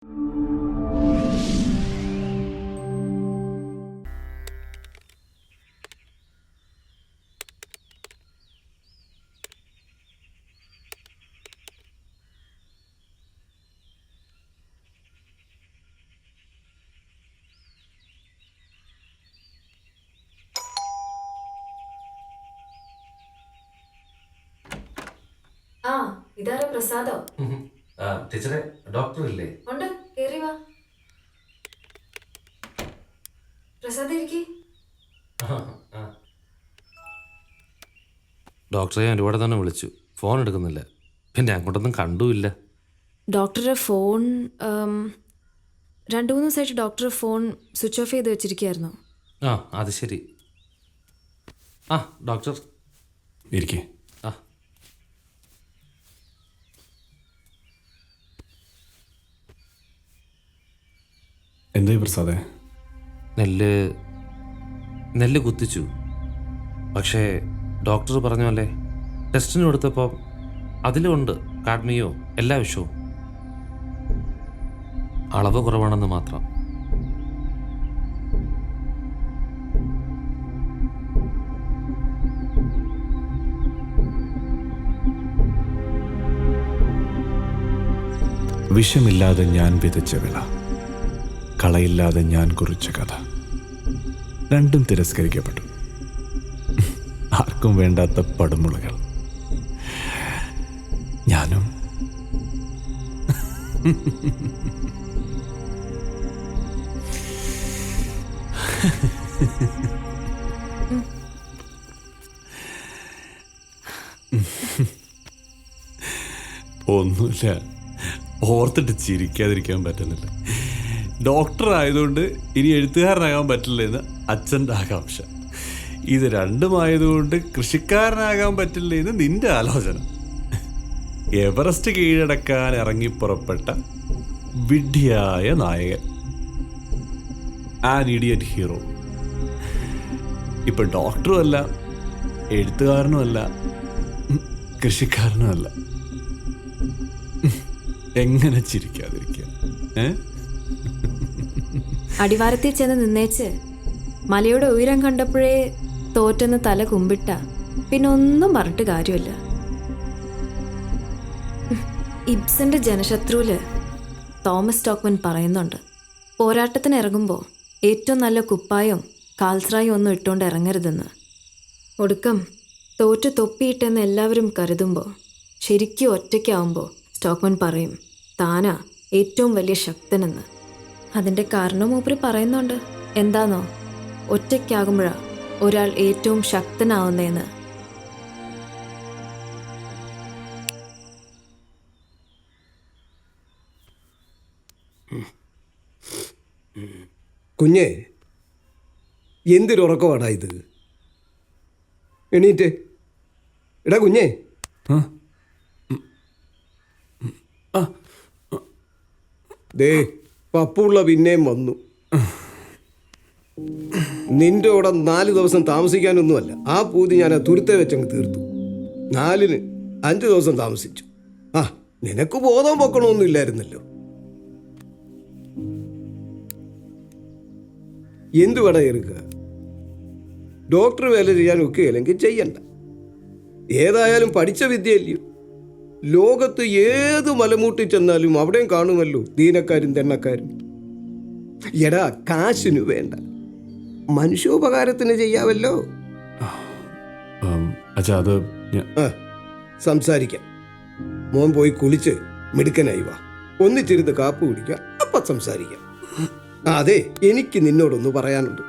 ആ ഇതാരാ പ്രസാദോ? ടീച്ചറെ, ഡോക്ടർ ഇല്ലേ? ഉണ്ട്, കേറി വാ. പ്രസാദ് ഇരിക്കി. ഡോക്ടറെ ഞാൻ ഒരുപാട് തന്നെ വിളിച്ചു, ഫോൺ എടുക്കുന്നില്ല. പിന്നെ അങ്ങോട്ടൊന്നും കണ്ടുമില്ല. ഡോക്ടറുടെ ഫോൺ 2-3 ദിവസമായിട്ട് ഡോക്ടറുടെ ഫോൺ സ്വിച്ച് ഓഫ് ചെയ്ത് വെച്ചിരിക്കുകയായിരുന്നു. ആ അത് ശരി. ആ ഡോക്ടർ ഇരിക്കേ. ആ എന്തായി പ്രസാദേ? നെല്ല് കുത്തിച്ചു. പക്ഷേ ഡോക്ടർ പറഞ്ഞ പോലെ ടെസ്റ്റിന് കൊടുത്തപ്പോൾ അതിലുണ്ട് കാഡ്മിയോ എല്ലാ വിഷവും. അളവ് കുറവാണെന്ന് മാത്രം. വിഷമില്ലാതെ ഞാൻ വിതച്ച വിള, കളയില്ലാതെ ഞാൻ കുറിച്ച കഥ, രണ്ടും തിരസ്കരിക്കപ്പെട്ടു. ആർക്കും വേണ്ടാത്ത പടുമുളകൾ. ഞാനും ഒന്നുമില്ല, ഓർത്തിട്ട് ചിരിക്കാതിരിക്കാൻ പറ്റുന്നില്ല. ഡോക്ടർ ആയതുകൊണ്ട് ഇനി എഴുത്തുകാരനാകാൻ പറ്റില്ല എന്ന് അച്ഛൻ്റെ ആകാംക്ഷ. ഇത് രണ്ടുമായതുകൊണ്ട് കൃഷിക്കാരനാകാൻ പറ്റില്ല എന്ന് നിന്റെ ആലോചന. എവറസ്റ്റ് കീഴടക്കാൻ ഇറങ്ങിപ്പുറപ്പെട്ട വിഡ്ഢിയായ നായകൻ, ആൻ ഇഡിയറ്റ് ഹീറോ. ഇപ്പൊ ഡോക്ടറും അല്ല, എഴുത്തുകാരനും അല്ല, കൃഷിക്കാരനും അല്ല. എങ്ങനെ ചിരിക്കാതിരിക്കുക? അടിവാരത്തിൽ ചെന്ന് നിന്നേച്ച് മലയുടെ ഉയരം കണ്ടപ്പോഴേ തോറ്റെന്ന് തല കുമ്പിട്ട പിന്നെ ഒന്നും പറഞ്ഞിട്ട് കാര്യമില്ല. ഇബ്സന്റെ ജനശത്രുവില് തോമസ് സ്റ്റോക്ക്മൻ പറയുന്നുണ്ട്, പോരാട്ടത്തിന് ഇറങ്ങുമ്പോൾ ഏറ്റവും നല്ല കുപ്പായം കാൽസ്രായും ഒന്നും ഇട്ടുകൊണ്ട് ഇറങ്ങരുതെന്ന്. ഒടുക്കം തോറ്റ് തൊപ്പിയിട്ടെന്ന് എല്ലാവരും കരുതുമ്പോൾ ശരിക്കും ഒറ്റയ്ക്കാവുമ്പോൾ സ്റ്റോക്ക്മൻ പറയും താനാ ഏറ്റവും വലിയ ശക്തനെന്ന്. അതിൻ്റെ കാരണം മൂപ്പര് പറയുന്നുണ്ട്. എന്താണോ, ഒറ്റയ്ക്കാകുമ്പോഴാ ഒരാൾ ഏറ്റവും ശക്തനാവുന്നതെന്ന്. കുഞ്ഞേ, എന്തൊരുറക്കമാടാ ഇത്? എണീറ്റ്. എടാ കുഞ്ഞേ. ദേ പപ്പുള്ള പിന്നെയും വന്നു. നിന്റെ കൂടെ 4 ദിവസം താമസിക്കാനൊന്നുമല്ല, ആ പൂതി ഞാൻ ആ തുരുത്തെ വെച്ചങ്ങ് തീർത്തു. 4-ന് 5 ദിവസം താമസിച്ചു. ആ, നിനക്ക് ബോധം വെക്കണമൊന്നും ഇല്ലായിരുന്നല്ലോ. എന്ത് വട ഇറുക്കുക? ഡോക്ടർ വേല ചെയ്യാൻ ഒക്കെയില്ലെങ്കിൽ ചെയ്യണ്ട. ഏതായാലും പഠിച്ച വിദ്യയല്ലയോ. ലോകത്ത് ഏത് മലമൂട്ടി ചെന്നാലും അവിടെയും കാണുമല്ലോ ദീനക്കാരും തെണ്ണക്കാരും. എടാ, കാശിനു വേണ്ട, മനുഷ്യോപകാരത്തിന് ചെയ്യാമല്ലോ. അത് സംസാരിക്കാം. മോൻ പോയി കുളിച്ച് മിടുക്കനായി വാ, ഒന്നിച്ചിരുന്ന് കാപ്പ് കുടിക്കാം, അപ്പം സംസാരിക്കാം. അതെ, എനിക്ക് നിന്നോടൊന്ന് പറയാനുണ്ട്.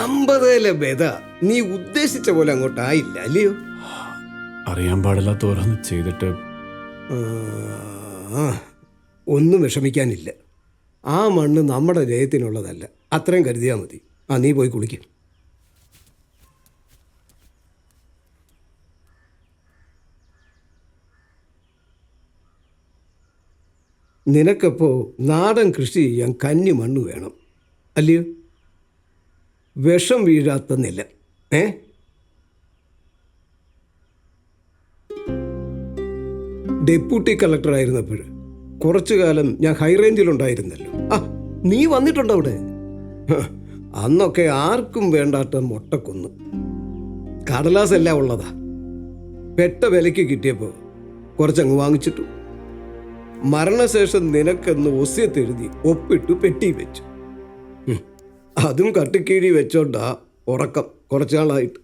50 ബേദ നീ ഉദ്ദേശിച്ച പോലെ അങ്ങോട്ടായില്ല അല്ലയോ? അറിയാൻ പാടില്ലാത്ത ഓരോന്ന് ചെയ്തിട്ട് ഒന്നും വിഷമിക്കാനില്ല. ആ മണ്ണ് നമ്മുടെ ജയത്തിനുള്ളതല്ല, അത്രയും കരുതിയാൽ മതി. ആ, നീ പോയി കുളിക്കും. നിനക്കപ്പോൾ നാടൻ കൃഷി ചെയ്യാൻ കന്നി മണ്ണ് വേണം അല്ലയോ? വിഷം വീഴാത്ത നിലം. ഡെപ്യൂട്ടി കളക്ടറായിരുന്നപ്പോൾ കുറച്ചു കാലം ഞാൻ ഹൈ റേഞ്ചിലുണ്ടായിരുന്നല്ലോ. ആ, നീ വന്നിട്ടുണ്ടോ അവിടെ? ഹ, അന്നൊക്കെ ആർക്കും വേണ്ടാത്ത മുട്ടക്കൊന്ന് കടലാസ് എല്ലാം ഉള്ളതാ. പെട്ട വിലയ്ക്ക് കിട്ടിയപ്പോൾ കുറച്ചങ്ങ് വാങ്ങിച്ചിട്ടു. മരണശേഷം നിനക്കെന്ന് ഒസ്യത്തെഴുതി ഒപ്പിട്ടു പെട്ടി വെച്ചു. അതും കട്ടിക്കീഴി വെച്ചോണ്ടാ ഉറക്കം കുറച്ചു നാളായിട്ട്.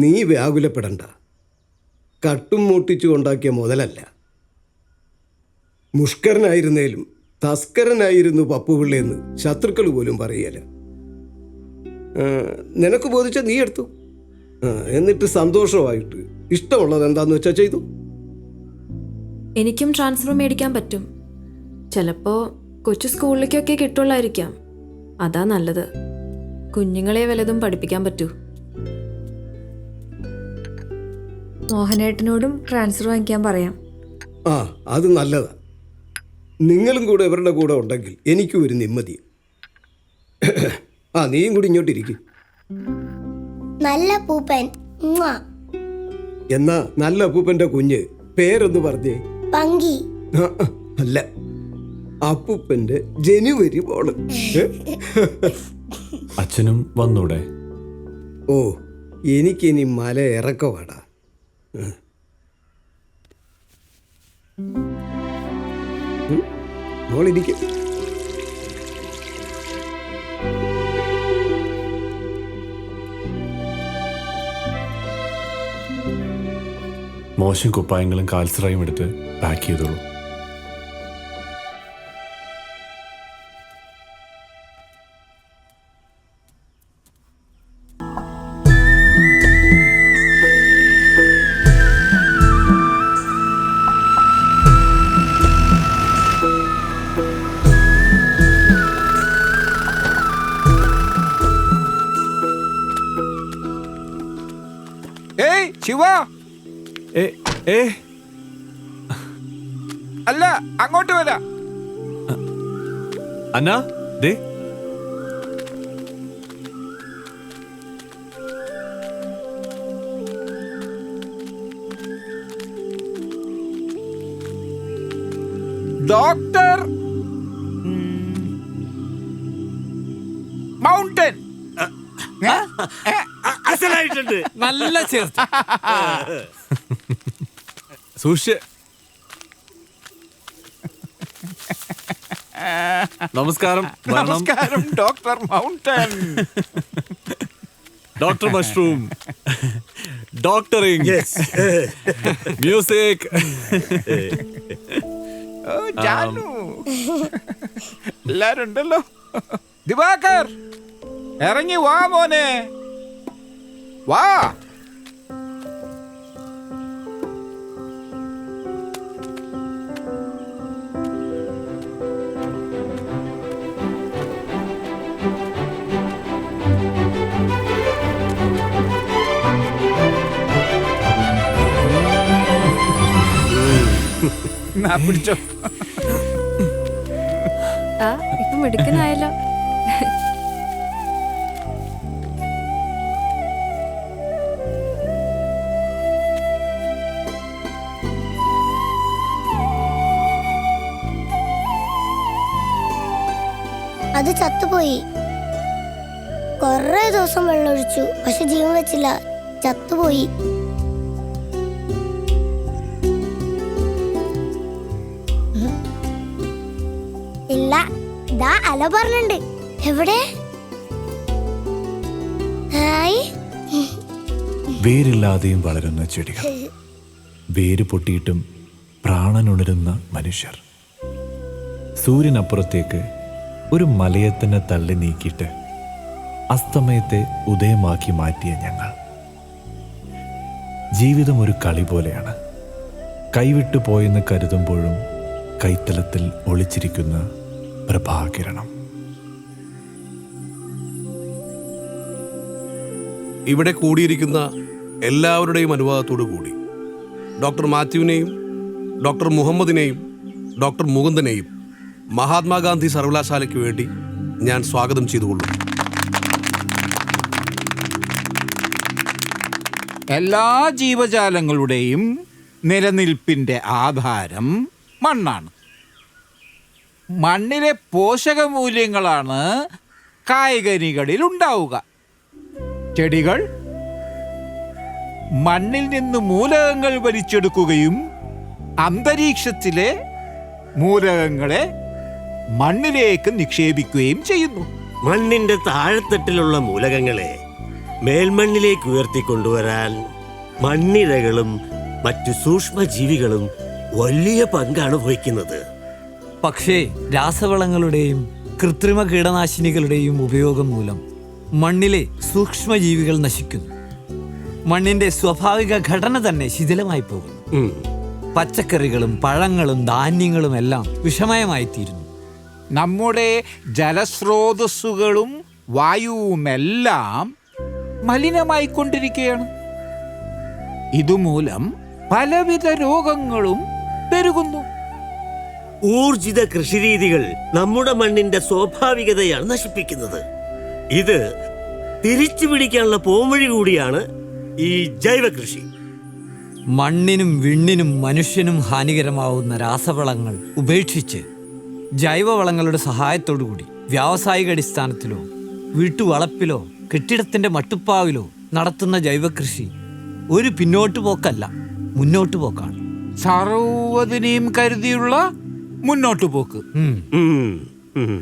നീ വ്യാകുലപ്പെടണ്ട. കട്ടും മൂട്ടിച്ചു ഉണ്ടാക്കിയ മുതലല്ല. മുഷ്കരനായിരുന്നേലും തസ്കരനായിരുന്നു പപ്പുപിള്ളയെന്ന് ശത്രുക്കൾ പോലും പറയല. നിനക്ക് ബോധിച്ച നീ എടുത്തു. എന്നിട്ട് സന്തോഷമായിട്ട് ഇഷ്ടമുള്ളത് എന്താന്ന് വെച്ചാൽ ചെയ്തു. എനിക്കും ട്രാൻസ്ഫർ മേടിക്കാൻ പറ്റും. ചിലപ്പോൾ കൊച്ചു സ്കൂളിലേക്കൊക്കെ കിട്ടുള്ളായിരിക്കാം. അതാ നല്ലത്. കുഞ്ഞുങ്ങളെ വല്ലതും പഠിപ്പിക്കാൻ പറ്റൂ. മോഹനേട്ടനോടും ട്രാൻസ്ഫർ വാങ്ങിക്കാൻ പറയാം. ആ, അത് നല്ലതാ. നിങ്ങളും കൂടെ ഇവരുടെ കൂടെ ഉണ്ടെങ്കിൽ എനിക്കും ഒരു നിമ്മതി. ആ, നീയും കൂടി ഇങ്ങോട്ടിരിക്കും. നല്ല പൂപ്പൻ. എന്നാ നല്ല അപ്പൂപ്പന്റെ കുഞ്ഞ് പേരൊന്ന് പറഞ്ഞേ. പങ്കി. അല്ല, അപ്പൂപ്പന്റെ ജനുവരി മോള്. അച്ഛനും വന്നൂടെ? ഓ, എനിക്കിനി മല ഇറക്കവാടാ. മോളിരിക്കും. മോശം കുപ്പായങ്ങളും കാൽസറായും എടുത്ത് പാക്ക് ചെയ്തോളൂ. ഏയ് ശിവ, ഏ ഏ അല്ല അങ്ങോട്ട് വരാ. അന്നാ ദേ, ഡോക്ടർ മൗണ്ടൻ. അസലായിട്ടുണ്ട്. നല്ല ചേർത്ത്. സൂക്ഷിച്ച്. നമസ്കാരം. നമസ്കാരം doctor mountain. Doctor mushroom. Doctoring. Music. ഓ, ജാനു. എല്ലാരും ഉണ്ടല്ലോ. ദിവാകർ, ഇറങ്ങി വാ മോനെ, വാ. പിടിച്ചോ. ആ, ഇപ്പം എടുക്കാനായല്ലോ. അത് ചത്തുപോയി. കൊറേ ദിവസം വെള്ളമൊഴിച്ചു, പക്ഷെ ജീവൻ വെച്ചില്ല, ചത്തുപോയി. ഇല്ല, ദാ അല പറഞ്ഞിട്ടുണ്ട്. എവിടെ? ഹായ്. വേരില്ലാതെയും വളരുന്ന ചെടികൾ, വേര് പൊട്ടിയിട്ടും പ്രാണനുണരുന്ന മനുഷ്യർ, സൂര്യനപ്പുറത്തേക്ക് ഒരു മലയെ തന്നെ തള്ളി നീക്കിയിട്ട് അസ്തമയത്തെ ഉദയമാക്കി മാറ്റിയ ഞങ്ങൾ. ജീവിതം ഒരു കളി പോലെയാണ്. കൈവിട്ടു പോയെന്ന് കരുതുമ്പോഴും കൈത്തലത്തിൽ ഒളിച്ചിരിക്കുന്ന പ്രഭാകിരണം. ഇവിടെ കൂടിയിരിക്കുന്ന എല്ലാവരുടെയും അനുവാദത്തോടു കൂടി ഡോക്ടർ മാത്യുവിനെയും ഡോക്ടർ മുഹമ്മദിനെയും ഡോക്ടർ മുകുന്ദനെയും മഹാത്മാഗാന്ധി സർവകലാശാലയ്ക്ക് വേണ്ടി ഞാൻ സ്വാഗതം ചെയ്തുകൊള്ളുന്നു. എല്ലാ ജീവജാലങ്ങളുടെയും നിലനിൽപ്പിൻ്റെ ആധാരം മണ്ണാണ്. മണ്ണിലെ പോഷകമൂല്യങ്ങളാണ് കായ്കനികളിൽ ഉണ്ടാവുക. ചെടികൾ മണ്ണിൽ നിന്ന് മൂലകങ്ങൾ വലിച്ചെടുക്കുകയും അന്തരീക്ഷത്തിലെ മൂലകങ്ങളെ മണ്ണിലേക്ക് നിക്ഷേപിക്കുകയും ചെയ്യുന്നു. മണ്ണിന്റെ താഴെത്തട്ടിലുള്ള മൂലകങ്ങളെ മേൽമണ്ണിലേക്ക് ഉയർത്തിക്കൊണ്ടുവരാൻ മണ്ണിരകളും മറ്റു സൂക്ഷ്മജീവികളും വലിയ പങ്കാണ് വഹിക്കുന്നത്. പക്ഷേ രാസവളങ്ങളുടെയും കൃത്രിമ കീടനാശിനികളുടെയും ഉപയോഗം മൂലം മണ്ണിലെ സൂക്ഷ്മജീവികൾ നശിക്കുന്നു. മണ്ണിന്റെ സ്വാഭാവിക ഘടന തന്നെ ശിഥിലമായി പോകുന്നു. പച്ചക്കറികളും പഴങ്ങളും ധാന്യങ്ങളും എല്ലാം വിഷമയമായിത്തീരുന്നു. നമ്മുടെ ജലസ്രോതസ്സുകളും വായുവുമെല്ലാം മലിനമായിക്കൊണ്ടിരിക്കുകയാണ്. ഇതുമൂലം പലവിധ രോഗങ്ങളും പെരുകുന്നു. ഊർജിത കൃഷിരീതികൾ നമ്മുടെ മണ്ണിന്റെ സ്വാഭാവികതയാണ് നശിപ്പിക്കുന്നത്. ഇത് തിരിച്ചു പിടിക്കാനുള്ള പോംവഴി കൂടിയാണ് ഈ ജൈവ കൃഷി. മണ്ണിനും വിണ്ണിനും മനുഷ്യനും ഹാനികരമാവുന്ന രാസവളങ്ങൾ ഉപേക്ഷിച്ച് ജൈവവളങ്ങളുടെ സഹായത്തോടുകൂടി വ്യാവസായിക അടിസ്ഥാനത്തിലോ വീട്ടുവളപ്പിലോ കെട്ടിടത്തിന്റെ മട്ടുപ്പാവിലോ നടത്തുന്ന ജൈവകൃഷി ഒരു പിന്നോട്ട് പോക്കല്ല, മുന്നോട്ട് പോക്കാണ്. സർവ്വതിനെയും കരുതിയുള്ള മുന്നോട്ട് പോക്ക്. ഉം, ഉം.